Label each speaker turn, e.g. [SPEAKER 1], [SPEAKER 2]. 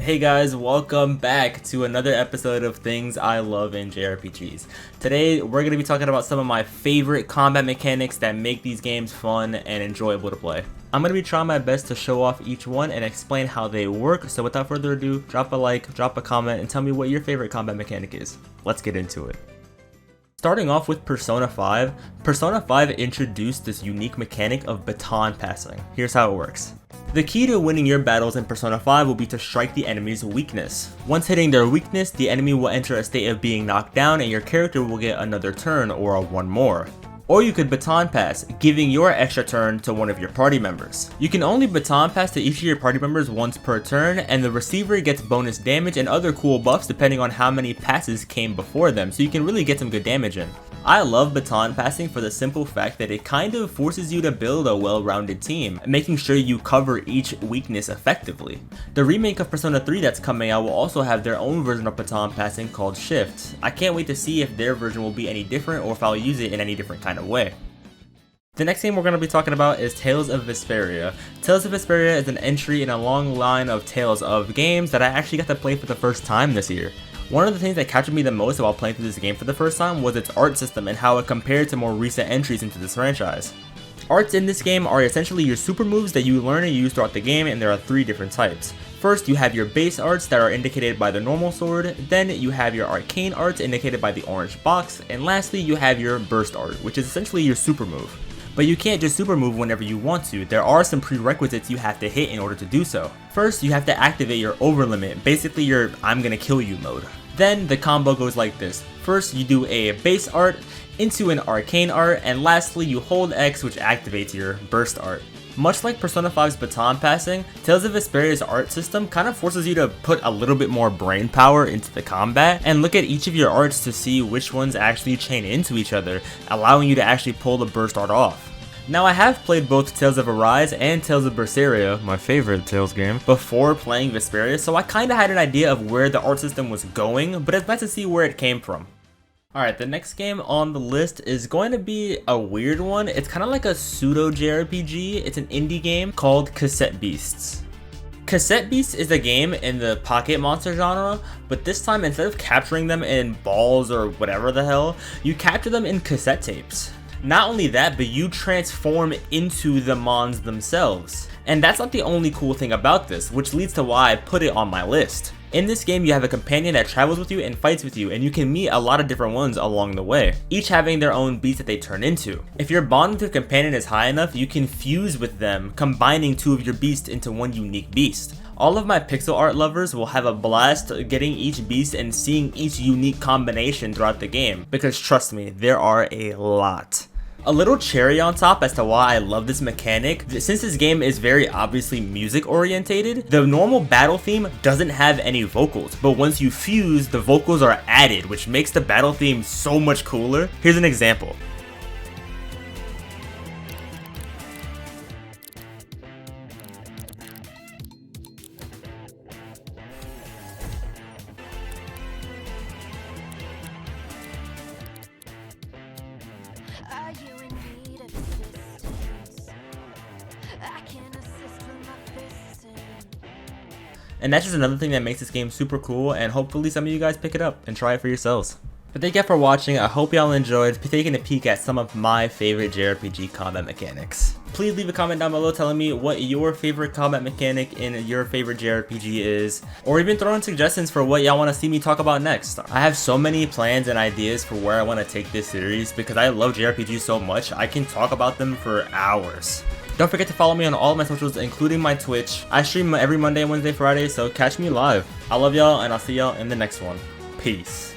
[SPEAKER 1] Hey guys, welcome back to another episode of Things I Love in JRPGs. Today we're going to be talking about some of my favorite combat mechanics that make these games fun and enjoyable to play. I'm going to be trying my best to show off each one and explain how they work, so without further ado, drop a like, drop a comment, and tell me what your favorite combat mechanic is. Let's get into it. Starting off with Persona 5, Persona 5 introduced this unique mechanic of baton passing. Here's how it works. The key to winning your battles in Persona 5 will be to strike the enemy's weakness. Once hitting their weakness, the enemy will enter a state of being knocked down and your character will get another turn or a one more. Or you could baton pass, giving your extra turn to one of your party members. You can only baton pass to each of your party members once per turn, and the receiver gets bonus damage and other cool buffs depending on how many passes came before them, so you can really get some good damage in. I love baton passing for the simple fact that it kind of forces you to build a well-rounded team, making sure you cover each weakness effectively. The remake of Persona 3 that's coming out will also have their own version of baton passing called Shift. I can't wait to see if their version will be any different or if I'll use it in any different kind of way. The next game we're going to be talking about is Tales of Vesperia. Tales of Vesperia is an entry in a long line of Tales of games that I actually got to play for the first time this year. One of the things that captured me the most while playing through this game for the first time was its art system and how it compared to more recent entries into this franchise. Arts in this game are essentially your super moves that you learn and use throughout the game, and there are three different types. First, you have your base arts that are indicated by the normal sword, then you have your arcane arts indicated by the orange box, and lastly you have your burst art, which is essentially your super move. But you can't just super move whenever you want to, there are some prerequisites you have to hit in order to do so. First, you have to activate your over limit, basically your I'm gonna kill you mode. Then the combo goes like this. First you do a base art into an arcane art, and lastly you hold X, which activates your burst art. Much like Persona 5's baton passing, Tales of Vesperia's art system kind of forces you to put a little bit more brain power into the combat and look at each of your arts to see which ones actually chain into each other, allowing you to actually pull the burst art off. Now I have played both Tales of Arise and Tales of Berseria, my favorite Tales game, before playing Vesperia, so I kinda had an idea of where the art system was going, but it's nice to see where it came from. Alright, the next game on the list is going to be a weird one. It's kinda like a pseudo JRPG. It's an indie game called Cassette Beasts. Cassette Beasts is a game in the pocket monster genre, but this time instead of capturing them in balls or whatever the hell, you capture them in cassette tapes. Not only that, but you transform into the mons themselves. And that's not the only cool thing about this, which leads to why I put it on my list. In this game, you have a companion that travels with you and fights with you, and you can meet a lot of different ones along the way, each having their own beast that they turn into. If your bond with your companion is high enough, you can fuse with them, combining two of your beasts into one unique beast. All of my pixel art lovers will have a blast getting each beast and seeing each unique combination throughout the game, because trust me, there are a lot. A little cherry on top as to why I love this mechanic, since this game is very obviously music orientated, the normal battle theme doesn't have any vocals, but once you fuse, the vocals are added, which makes the battle theme so much cooler. Here's an example.
[SPEAKER 2] Are you in need of assistance? I can assist with my fisting.
[SPEAKER 1] And that's just another thing that makes this game super cool, and hopefully some of you guys pick it up and try it for yourselves. But thank you for watching. I hope y'all enjoyed taking a peek at some of my favorite JRPG combat mechanics. Please leave a comment down below telling me what your favorite combat mechanic in your favorite JRPG is, or even throw in suggestions for what y'all want to see me talk about next. I have so many plans and ideas for where I want to take this series because I love JRPGs so much, I can talk about them for hours. Don't forget to follow me on all of my socials, including my Twitch. I stream every Monday, Wednesday, Friday, so catch me live. I love y'all, and I'll see y'all in the next one. Peace.